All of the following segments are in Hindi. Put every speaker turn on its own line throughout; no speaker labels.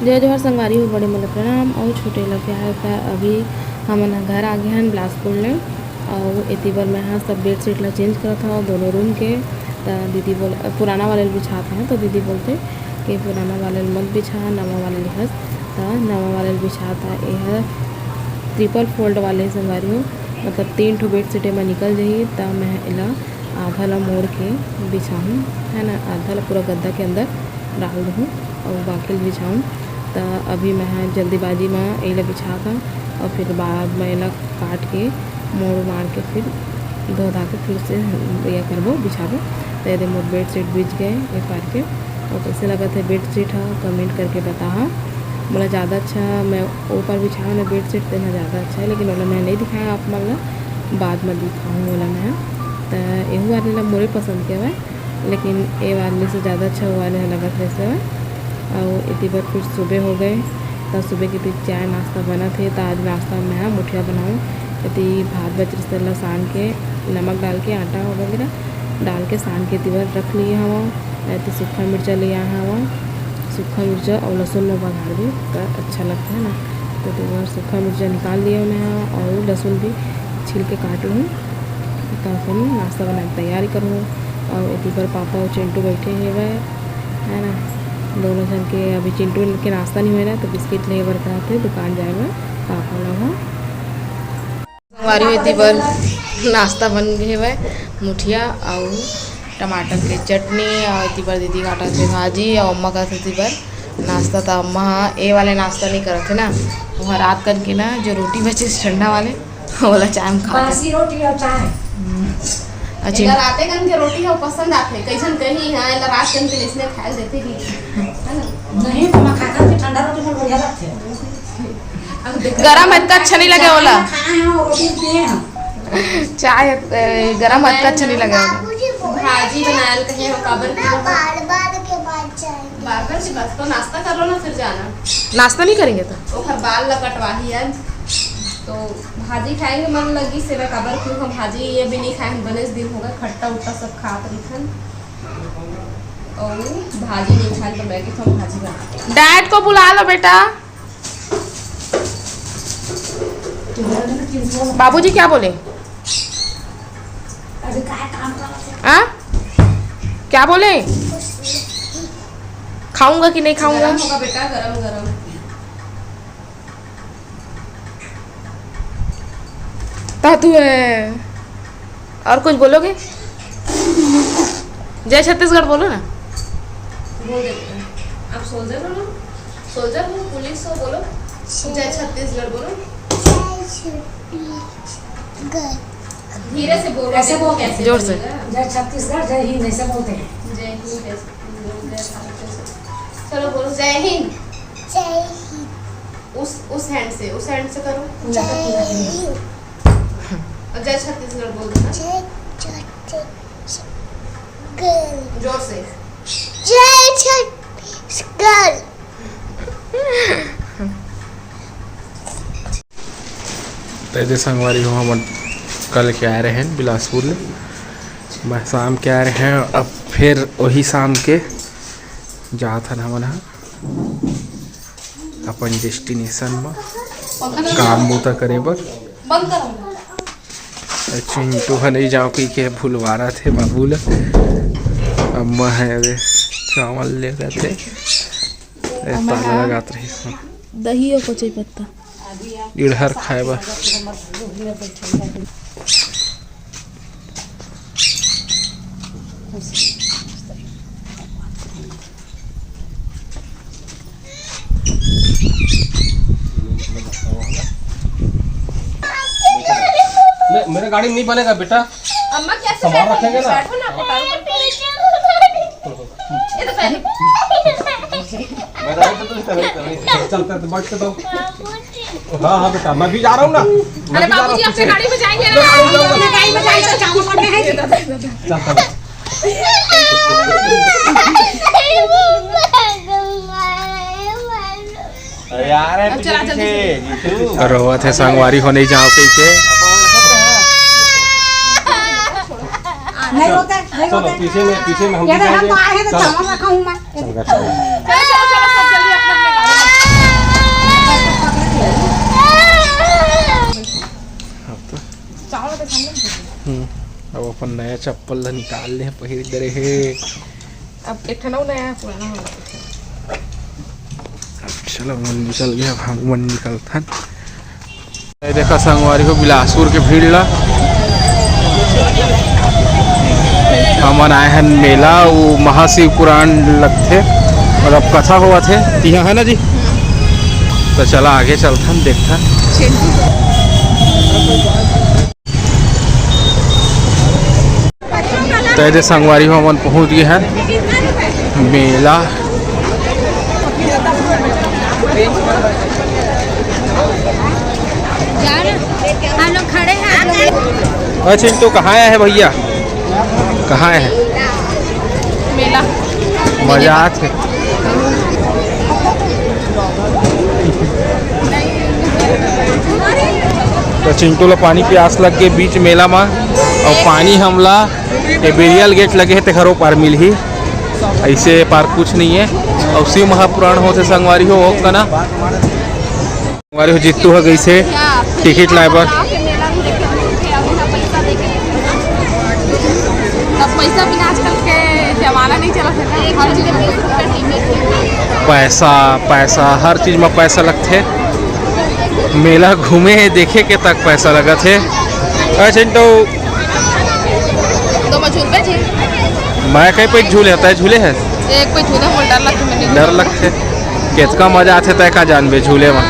जय जोहर संगवारी हो, बड़े मतलब प्रणाम और छोटे लग है। अभी हम घर आ गए हैं बिलासपुर में और इतनी बार मैं यहाँ सब बेड शीट ला चेंज करा था दोनों रूम के। तो दीदी बोल पुराना वाले बिछाते हैं, तो दीदी बोलते कि पुराना वाले मत बिछा, नवा वाले लिखस। तो नवा वाले बिछाता यह ट्रिपल फोल्ड वाले संगवारी हो, मतलब 3 ठो बेड शीटें में निकल जाइए। तो मैं इला आधा ला मोड़ के बिछाऊँ, है ना, आधा ला पूरा गद्दा के अंदर डाल दूँ और बाकी बिछाऊँ। तो अभी मैं जल्दीबाजी में इला बिछा का और फिर बाद में इला काट के मोड़ मार के फिर धो धा के फिर से यह करबो बिछाबो। तो यदि मोर बेड शीट बिछ गए ये पार के। और कैसे लगा थे बेड शीट है कमेंट करके बता। बोला ज़्यादा अच्छा मैं ऊपर बिछाऊँ ना बेड शीट देना ज़्यादा अच्छा है, लेकिन बोला मैं नहीं दिखाया आप मतलब बाद में दिखाऊँ बोला मैं। तो यही वाले ला मोरे पसंद के हुआ, लेकिन ये वाले से ज़्यादा अच्छा वो वाले लगा थे से। और इतनी बार फिर सुबह हो गए, तो सुबह के फिर चाय नाश्ता बना थे। तो आज नाश्ता में है मुठिया बनाऊँ। यदि भात बच रहा सान के नमक डाल के आटा वगैरह डाल के सान के तिवर रख लिए हवा। तो सूखा मिर्चा ले आया हवा, सूखा मिर्चा और लहसुन में बघार दी तो अच्छा लगता है ना। तो तिवर सूखा मिर्चा निकाल लिया मैं और लहसुन भी छील के काट लूँ। तो फिर नाश्ता बना के तैयारी करूँ। और इतनी बार पापा और चिंटू बैठे हैं वह, है ना, दोनों जन के। अभी चिंटू के नाश्ता नहीं हो रहा तो बिस्किट ले बर थे दुकान जाएगा पापा लोग। हमारी इतनी बार नाश्ता बन गए हुए मुठिया और टमाटर की चटनी। और इतनी बार दीदी काटा थे भाजी और अम्मा का इतनी बार नाश्ता था। अम्मा ये वाले नाश्ता नहीं करे थे ना, वहाँ रात करके ना जो रोटी बचे ठंडा वाले वाला चाय में खा रोटी और चाय। अच्छा राते कन के रोटी हो पसंद आते कैसन कहीं है ला रात कन के इसने खाए देते भी है ना। नहीं तो मैं खाता हूं ठंडा रोटी में बढ़िया लगते है। गरम इतना अच्छा नहीं लगे वाला चाय गरम इतना अच्छा नहीं लगे। भाजी बनायल कहे हो काबर के बार के बाद तो नाश्ता कर लो ना फिर जाना। नाश्ता नहीं करेंगे तो ओखर बाल ला कटवाही है तो भाजी खाएंगे मन लगी सेवा काबर क्यों हम भाजी ये भी नहीं खाए बने दिन हो गए खट्टा उट्टा सब खात रही और भाजी नहीं खाए तो मैगी तो भाजी बना। डैड को बुला लो बेटा। बाबूजी क्या बोले? आ? क्या बोले? खाऊंगा कि नहीं खाऊंगा? गरम होगा बेटा, गरम गरम। तू है और कुछ बोलोगे? जय छत्तीसगढ़ बोलो ना। बोल देते हैं आप। सोल्जर बोलो, सोल्जर बोलो, पुलिस हो बोलो, जय छत्तीसगढ़ बोलो। धीरे से बोलो, ऐसे बोलो, कैसे जोर से। जय छत्तीसगढ़, जय हिंद ऐसे बोलते हैं। जय हिंद चलो बोलो जय हिंद। जय हिंद उस हैंड से करो। जय छत्तीसगढ़ बोल दो। जय छत्तीसगढ़ जोर से। जय छत्तीसगढ़।
तो संगवारी हो हम कल के आ रहे हैं बिलासपुर में, मैं शाम के आ रहे हैं। अब फिर वही शाम के जाता था हमारा अपन डेस्टिनेशन में काम बूता करे बर। चिंटू है नहीं जाओ कि के भूलवारा थे बाबू ला। अम्मा है वे चावल ले गए थे ताला लगात रही
दही और कचई पत्ता
इधर खाए बा।
मेरे गाड़ी में नहीं बनेगा बेटा।
अम्मा कैसे
सामान रखेंगे ना।
बैठो ना ये तो पहले
मैं गाड़ी तो चलते तो बैठ के तो। हाँ बेटा मैं भी जा रहा हूँ ना।
अरे बाबूजी अपने गाड़ी में जाएंगे ना। अपने गाड़ी में जाएंगे काम करने हैं।
चलता
यार रोवा थे संगवारी हो नहीं जाओ के
नहीं रोते नहीं
चलो
रोते।
पीछे में हम
हम तो आए हैं तो चावल रखा हूँ मैं।
चलो सब जल्दी अपने
अपन नया चप्पल ला निकाल ले पहिर दे रहे।
अब एक ठना नया है, पुराना हो
चलो मन निकल गया, हम मन निकलता। देखा संगवारी हो बिलासपुर के भीड़ ला हमन आए हैं मेला, वो महाशिव पुराण लगते और अब कथा हुआ थे यहाँ है ना जी। तो चला आगे चलता देखता। तो संगवारी हो हमन पहुँच गए हैं मेला।
हम लोग खड़े हैं।
अच्छा तो कहाँ आया है भैया, कहाँ है
मेला?
मजाक है। तो चिंटू ला पानी प्यास लग के बीच मेला में, और पानी हमला बेरियल गेट लगे है ते घरों पार मिल ही, ऐसे पार कुछ नहीं है। और शिव महापुराण होते संगवारी हो का ना, संगवारी हो जितू हो गई से टिकट लाए पर
पैसा बिना आजकल के जमाना नहीं चला
पैसा पैसा हर चीज में पैसा लगते। मेला घूमे देखे के तक पैसा लगा थे। चिंटू
तो झूले जी,
मैं कहीं पे झूले होता है, झूले है
एक कोई झूले में डर लगता,
डर लगते कितना मजा आते तय का जानबे झूले में।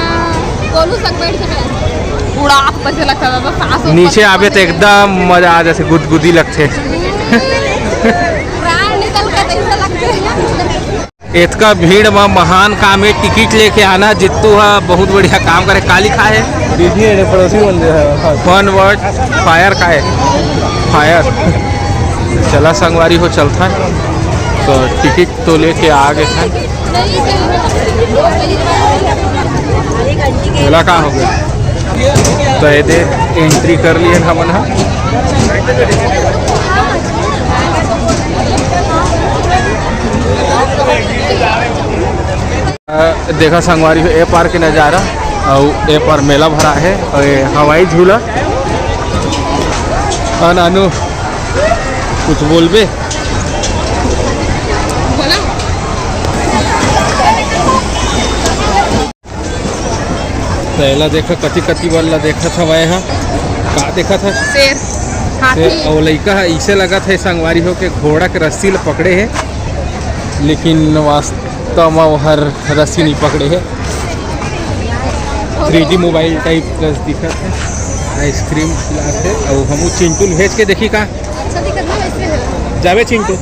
उड़ा पैसे लगता था, सांस
नीचे आवे तो एकदम मजा आ जैसे गुदगुदी लगते। इतना भीड़ में महान काम है टिकट लेके आना। जितू है बहुत बढ़िया काम करे। काली खाए पड़ोसी फन वर्ड फायर खाए फायर। चला संगवारी हो चलता तो टिकट तो लेके आ गए था। मेला कहाँ हो गया तो ये एंट्री कर लिए हमन हा। देखा संगवारी हो ए पार के नज़ारा, और ए पार मेला भरा है और ये हवाई झूला। हाँ नानू कुछ बोलबे? पहला देखा कति कति वाला देखा था वह यहाँ का देखा था
शेर, हाथी।
और लड़का ऐसे लगा था संगवारी हो के घोड़ा के रस्सी ले पकड़े है, लेकिन वास्तव में हर रस्सी नहीं पकड़े है। 3D मोबाइल टाइप प्लस दिखा है। आइसक्रीम खिलाते और हम चिंटू भेज के देखी का
अच्छा दिखत है वैसे।
जावे चिंटू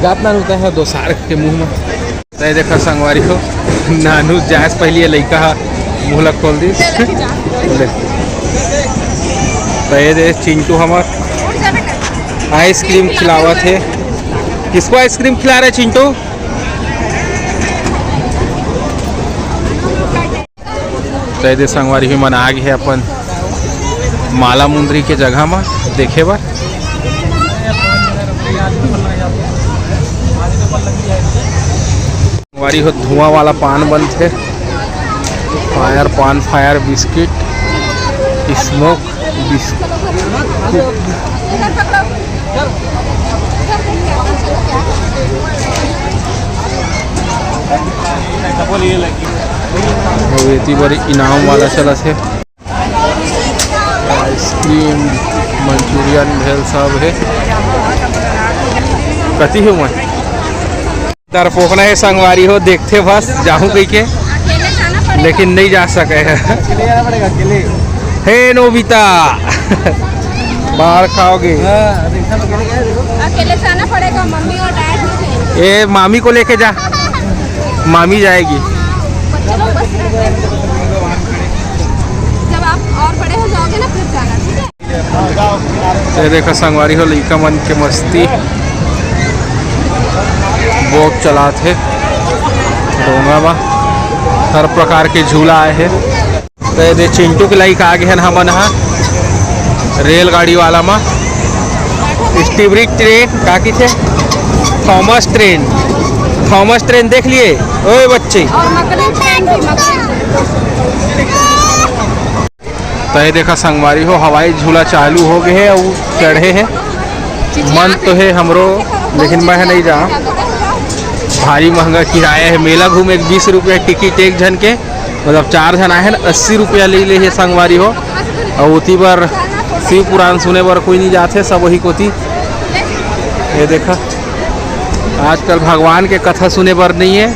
जात ना होता है दो सार के मुंह में। तो देखा संगवारी हो नानू जायस पहले लड़का मुँह लग खोल दी। तो ये चिंटू हमार आइसक्रीम खिलावा थे। किसको आइसक्रीम खिला रहे चिंटू? तो संगवारी भी मन आ गए है अपन माला मुंदरी के जगह में देखे बार। संगवारी हो धुआं वाला पान बंद थे, फायर पान फायर बिस्किट स्मोक बिस्कुट। ये बड़ी इनाम वाला चला थे। आइसक्रीम मंचूरियन भेल सब है। कति हूँ मैं दर पोखना है संगवारी हो देखते बस जाऊँ कहीं के, लेकिन नहीं जा सके है। हे नोबिता बाहर खाओगे?
अकेले से आना पड़ेगा, मम्मी और डैड नहीं थे।
ए मामी को लेके जा, मामी जाएगी।
जब आप और बड़े हो जाओगे ना फिर जाना, ठीक है?
ये देखो संगवारी हो लड़का मन के मस्ती बोट चला थे डोंगा में, हर प्रकार के झूला आए हैं। तो ये चिंटू के लाइक आगे है हमन हा रेलगाड़ी वाला में स्टीवरी ट्रेन का की थे थॉमस ट्रेन देख लिए ओए बच्चे।
और मकड़ी ट्रेन भी,
तो ये देखा संगवारी हो हवाई झूला चालू हो गए है और चढ़े हैं। मन तो है हमरो, लेकिन मैं नहीं जा। भारी महंगा किराया है। मेला घूमे 20 रुपया टिकट एक जन के, मतलब 4 जन आए हैं 80 रुपया ले ले है संगवारी हो। और उती बार शिव पुराण सुने बर कोई नहीं जाते, सब वही कोती। ये देखा आजकल भगवान के कथा सुने बर नहीं है,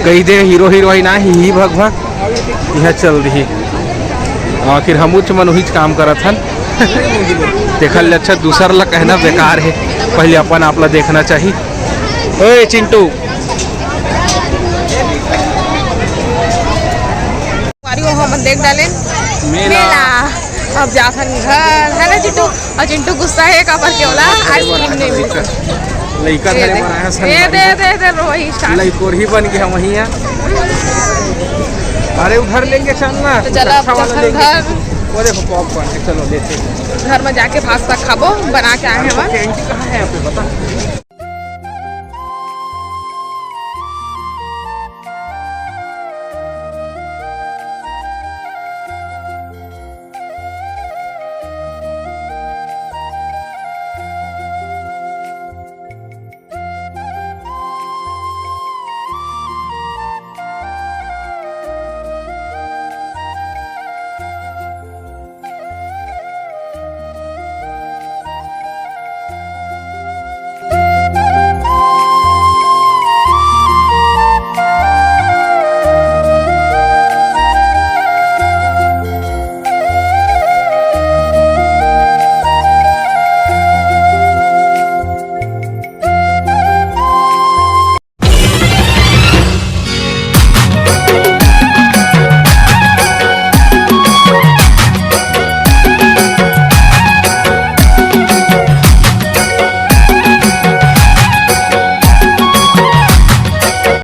कही दे हीरो हीरोइन ही भग भग यह चल रही। आखिर हम उच्च मन वही काम करत हन। देखल अच्छा दूसर ला कहना बेकार है, पहले अपन आप ला देखना चाहिए। ओए चिंटू
हम देख डाले
मेला।
अब जाथन घर है ना चिंटू, और चिंटू गुस्सा है का पर केवला आइसक्रीम नहीं मिली।
लइका धरे बर आया
दे दे रोही स्टार्ट
लइकोर ही बन गया वही है। अरे उधर लेंगे चलना
तो चलो अब
वाला
घर
वो देखो पॉपकॉर्न है, चलो लेते हैं।
घर में जाके पास्ता खाबो बना के आए हैं।
कैंटी कहाँ है यहाँ पे बता?